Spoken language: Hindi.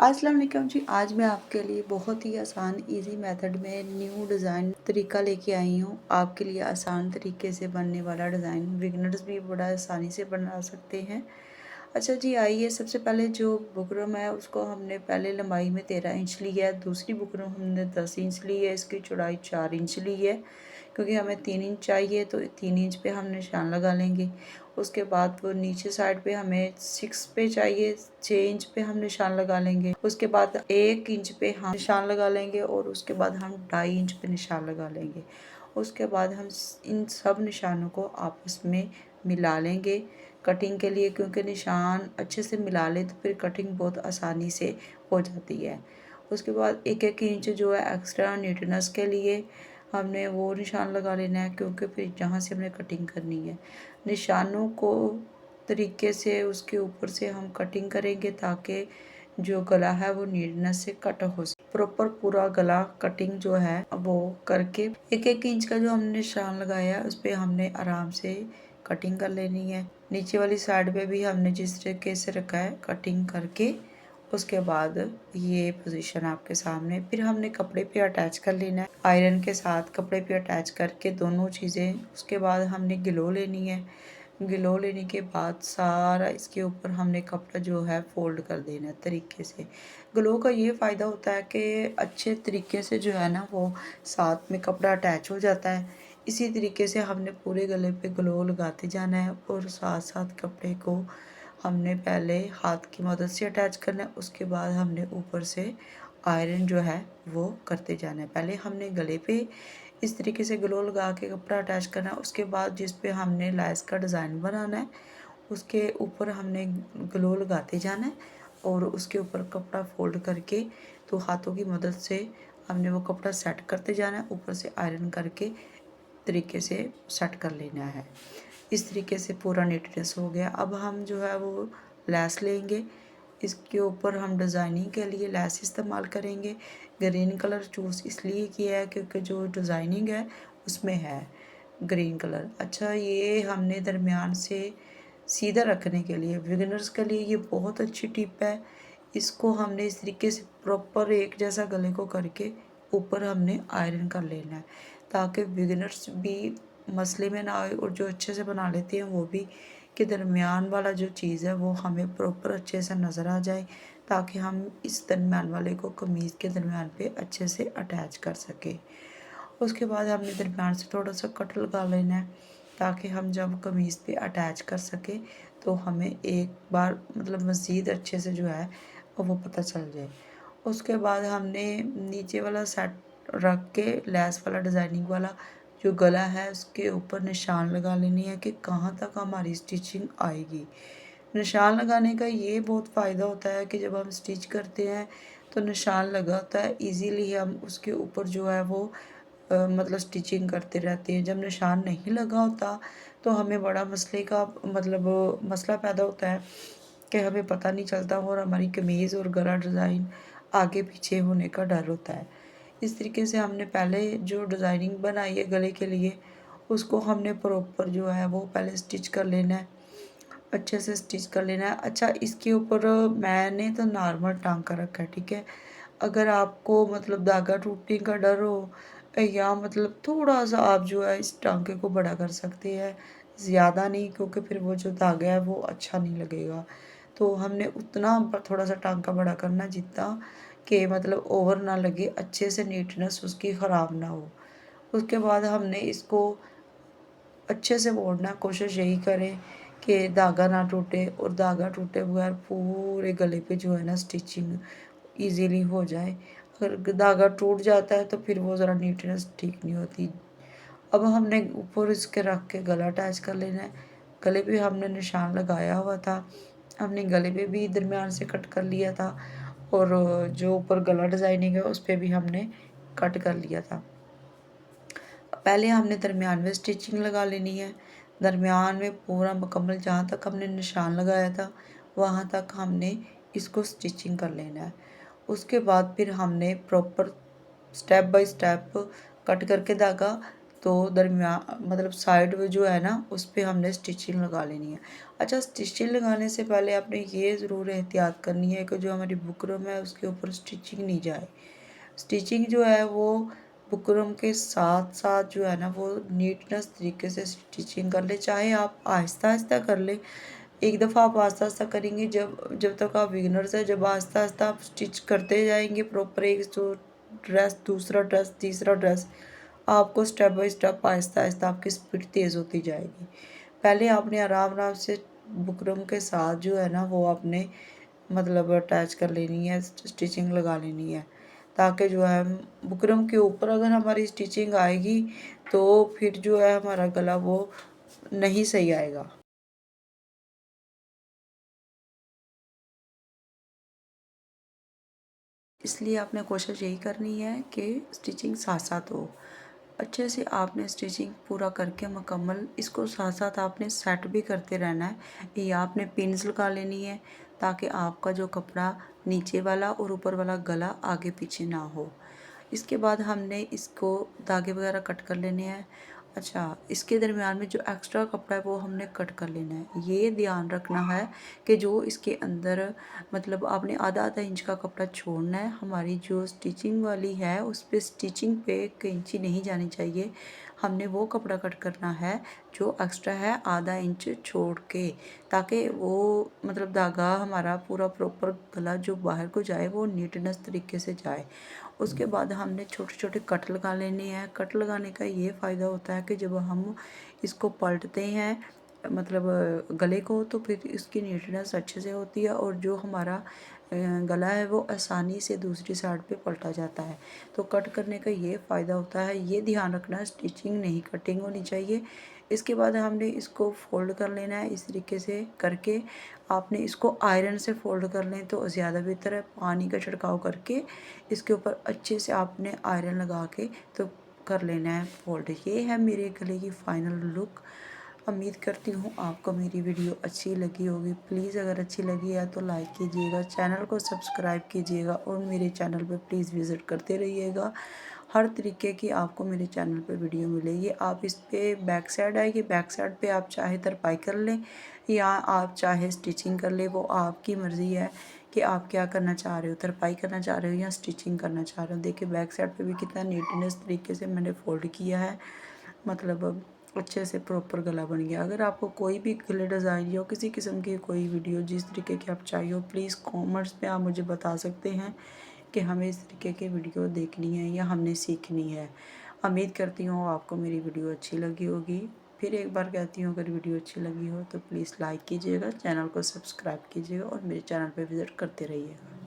अस्सलाम वालेकुम जी। आज मैं आपके लिए बहुत ही आसान इजी मेथड में न्यू डिज़ाइन तरीका लेके आई हूँ। आपके लिए आसान तरीके से बनने वाला डिज़ाइन बिगिनर्स भी बड़ा आसानी से बना सकते हैं। अच्छा जी, आइए सबसे पहले जो बुकरम है उसको हमने पहले लंबाई में 13 इंच ली है, दूसरी बुकरम हमने 10 इंच ली है, इसकी चौड़ाई 4 इंच ली है। क्योंकि हमें 3 इंच चाहिए तो 3 इंच पे हम निशान लगा लेंगे। उसके बाद वो नीचे साइड पे हमें 6 पे चाहिए, 6 इंच पे हम निशान लगा लेंगे। उसके बाद 1 इंच पे हम निशान लगा लेंगे और उसके बाद हम 2.5 इंच पे निशान लगा लेंगे। उसके बाद हम इन सब निशानों को आपस में मिला लेंगे कटिंग के लिए, क्योंकि निशान अच्छे से मिला ले तो फिर कटिंग बहुत आसानी से हो जाती है। उसके बाद 1-1 इंच जो है एक्स्ट्रा नीटनेस के लिए हमने वो निशान लगा लेना है, क्योंकि फिर जहाँ से हमने कटिंग करनी है निशानों को तरीके से उसके ऊपर से हम कटिंग करेंगे ताकि जो गला है वो नीटनेस से कट हो सके। प्रॉपर पूरा गला कटिंग जो है वो करके 1-1 इंच का जो हमने निशान लगाया है उस पर हमने आराम से कटिंग कर लेनी है। नीचे वाली साइड पे भी हमने जिस तरीके से रखा है कटिंग करके उसके बाद ये पोजीशन आपके सामने, फिर हमने कपड़े पे अटैच कर लेना है आयरन के साथ। कपड़े पे अटैच करके दोनों चीज़ें, उसके बाद हमने ग्लो लेनी है। ग्लो लेने के बाद सारा इसके ऊपर हमने कपड़ा जो है फोल्ड कर देना है तरीके से। ग्लो का ये फ़ायदा होता है कि अच्छे तरीके से जो है ना वो साथ में कपड़ा अटैच हो जाता है। इसी तरीके से हमने पूरे गले पे ग्लो लगाते जाना है और साथ साथ कपड़े को हमने पहले हाथ की मदद से अटैच करना है, उसके बाद हमने ऊपर से आयरन जो है वो करते जाना है। पहले हमने गले पे इस तरीके से ग्लो लगा के कपड़ा अटैच करना है, उसके बाद जिस पे हमने लैस का डिज़ाइन बनाना है उसके ऊपर हमने ग्लो लगाते जाना है और उसके ऊपर कपड़ा फोल्ड करके तो हाथों की मदद से हमने वो कपड़ा सेट करते जाना है, ऊपर से आयरन करके तरीके से सेट कर लेना है। इस तरीके से पूरा नीटनेस हो गया। अब हम जो है वो लैस लेंगे, इसके ऊपर हम डिज़ाइनिंग के लिए लैस इस्तेमाल करेंगे। ग्रीन कलर चूज़ इसलिए किया है क्योंकि जो डिज़ाइनिंग है उसमें है ग्रीन कलर। अच्छा, ये हमने दरमियान से सीधा रखने के लिए बिगिनर्स के लिए ये बहुत अच्छी टिप है। इसको हमने इस तरीके से प्रॉपर एक जैसा गले को करके ऊपर हमने आयरन कर लेना है ताकि बिगिनर्स भी मसले में ना आए और जो अच्छे से बना लेते हैं वो भी, कि दरमियान वाला जो चीज़ है वो हमें प्रॉपर अच्छे से नज़र आ जाए ताकि हम इस दरमियान वाले को कमीज़ के दरमियान पे अच्छे से अटैच कर सके। उसके बाद हमने दरमियान से थोड़ा सा कट लगा लेना है ताकि हम जब कमीज़ पे अटैच कर सके तो हमें एक बार मतलब मज़ीद अच्छे से जो है वो पता चल जाए। उसके बाद हमने नीचे वाला सेट रख के लैस वाला डिज़ाइनिंग वाला जो गला है उसके ऊपर निशान लगा लेनी है कि कहाँ तक हमारी स्टिचिंग आएगी। निशान लगाने का ये बहुत फ़ायदा होता है कि जब हम स्टिच करते हैं तो निशान लगा होता है, इजीली हम उसके ऊपर जो है वो मतलब स्टिचिंग करते रहते हैं। जब निशान नहीं लगा होता तो हमें बड़ा मसले का मतलब मसला पैदा होता है कि हमें पता नहीं चलता और हमारी कमीज़ और गला डिज़ाइन आगे पीछे होने का डर होता है। इस तरीके से हमने पहले जो डिज़ाइनिंग बनाई है गले के लिए उसको हमने प्रॉपर जो है वो पहले स्टिच कर लेना है, अच्छे से स्टिच कर लेना है। अच्छा, इसके ऊपर मैंने तो नॉर्मल टांका रखा है, ठीक है। अगर आपको मतलब धागा टूटने का डर हो या मतलब थोड़ा-सा आप जो है इस टांके को बड़ा कर सकते हैं, ज़्यादा नहीं, क्योंकि फिर वो जो धागा है वो अच्छा नहीं लगेगा। तो हमने उतना थोड़ा-सा टांका बड़ा करना जितना कि मतलब ओवर ना लगे, अच्छे से नीटनेस उसकी ख़राब ना हो। उसके बाद हमने इसको अच्छे से मोड़ना, कोशिश यही करें कि धागा ना टूटे और धागा टूटे बगैर पूरे गले पे जो है ना स्टिचिंग ईज़िली हो जाए। अगर धागा टूट जाता है तो फिर वो ज़रा नीटनेस ठीक नहीं होती। अब हमने ऊपर इसके रख के गला अटैच कर लेना है। गले पे हमने निशान लगाया हुआ था, हमने गले पे भी दरमियान से कट कर लिया था और जो ऊपर गला डिज़ाइनिंग है उस पे भी हमने कट कर लिया था। पहले हमने दरमियान में स्टिचिंग लगा लेनी है। दरमियान में पूरा मुकम्मल जहाँ तक हमने निशान लगाया था वहाँ तक हमने इसको स्टिचिंग कर लेना है। उसके बाद फिर हमने proper step by step cut करके धागा तो दरमियान मतलब साइड में जो है ना उस पे हमने स्टिचिंग लगा लेनी है। अच्छा, स्टिचिंग लगाने से पहले आपने ये ज़रूर एहतियात करनी है कि जो हमारी बुकरम है उसके ऊपर स्टिचिंग नहीं जाए। स्टिचिंग जो है वो बुकरम के साथ साथ जो है ना वो नीटनेस तरीके से स्टिचिंग कर ले, चाहे आप आहिस्ता आहिस्ता कर ले। एक दफ़ा आप आहिस्ता आहिस्ता करेंगे, जब जब तक आप बिगिनर्स है, जब आहिस्ता आहिस्ता आप स्टिच करते जाएंगे प्रॉपर, एक जो ड्रेस दूसरा ड्रेस तीसरा ड्रेस, आपको step by step Aahista Aahista आपकी स्पीड तेज़ होती जाएगी। पहले आपने आराम आराम से बुकरम के साथ जो है ना वो आपने मतलब अटैच कर लेनी है, स्टिचिंग लगा लेनी है, ताकि जो है बुकरम के ऊपर अगर हमारी स्टिचिंग आएगी तो फिर जो है हमारा गला वो नहीं सही आएगा। इसलिए आपने कोशिश यही करनी है कि स्टिचिंग साथ साथ हो। अच्छे से आपने स्टिचिंग पूरा करके मुकम्मल इसको साथ साथ आपने सेट भी करते रहना है। ये आपने पिन्स लगा लेनी है ताकि आपका जो कपड़ा नीचे वाला और ऊपर वाला गला आगे पीछे ना हो। इसके बाद हमने इसको धागे वगैरह कट कर लेने हैं। अच्छा, इसके दरमियान में जो एक्स्ट्रा कपड़ा है वो हमने कट कर लेना है। ये ध्यान रखना है कि जो इसके अंदर मतलब आपने आधा आधा इंच का कपड़ा छोड़ना है। हमारी जो स्टिचिंग वाली है उस पे स्टिचिंग पे कैंची नहीं जानी चाहिए। हमने वो कपड़ा कट करना है जो एक्स्ट्रा है आधा इंच छोड़ के, ताकि वो मतलब धागा हमारा पूरा प्रॉपर गला जो बाहर को जाए वो नीटनेस तरीके से जाए। उसके बाद हमने छोटे छोटे कट लगा लेने हैं। कट लगाने का ये फ़ायदा होता है कि जब हम इसको पलटते हैं मतलब गले को, तो फिर इसकी नीटनेस अच्छे से होती है और जो हमारा गला है वो आसानी से दूसरी साइड पे पलटा जाता है। तो कट करने का ये फ़ायदा होता है। ये ध्यान रखना है स्टिचिंग नहीं कटिंग होनी चाहिए। इसके बाद हमने इसको फ़ोल्ड कर लेना है। इस तरीके से करके आपने इसको आयरन से फ़ोल्ड कर लें तो ज़्यादा बेहतर है। पानी का छिड़काव करके इसके ऊपर अच्छे से आपने आयरन लगा के तो कर लेना है फ़ोल्ड। ये है मेरे गले की फ़ाइनल लुक। उम्मीद करती हूँ आपको मेरी वीडियो अच्छी लगी होगी। प्लीज़ अगर अच्छी लगी है तो लाइक कीजिएगा, चैनल को सब्सक्राइब कीजिएगा और मेरे चैनल पे प्लीज़ विज़िट करते रहिएगा। हर तरीके की आपको मेरे चैनल पे वीडियो मिलेगी। आप इस पे बैक साइड आएगी, बैक साइड पे आप चाहे तरपाई कर लें या आप चाहे स्टिचिंग कर लें, वो आपकी मर्ज़ी है कि आप क्या करना चाह रहे हो, तरपाई करना चाह रहे हो या स्टिचिंग करना चाह रहे हो। देखिए बैक साइड पे भी कितना नीटनेस तरीके से मैंने फ़ोल्ड किया है, मतलब अच्छे से प्रॉपर गला बन गया। अगर आपको कोई भी गले डिज़ाइन या किसी किस्म की कोई वीडियो जिस तरीके की आप चाहिए हो, प्लीज़ कमेंट्स में आप मुझे बता सकते हैं कि हमें इस तरीके की वीडियो देखनी है या हमने सीखनी है। उम्मीद करती हूँ आपको मेरी वीडियो अच्छी लगी होगी। फिर एक बार कहती हूँ, अगर वीडियो अच्छी लगी हो तो प्लीज़ लाइक कीजिएगा, चैनल को सब्सक्राइब कीजिएगा और मेरे चैनल पे विज़िट करते रहिएगा।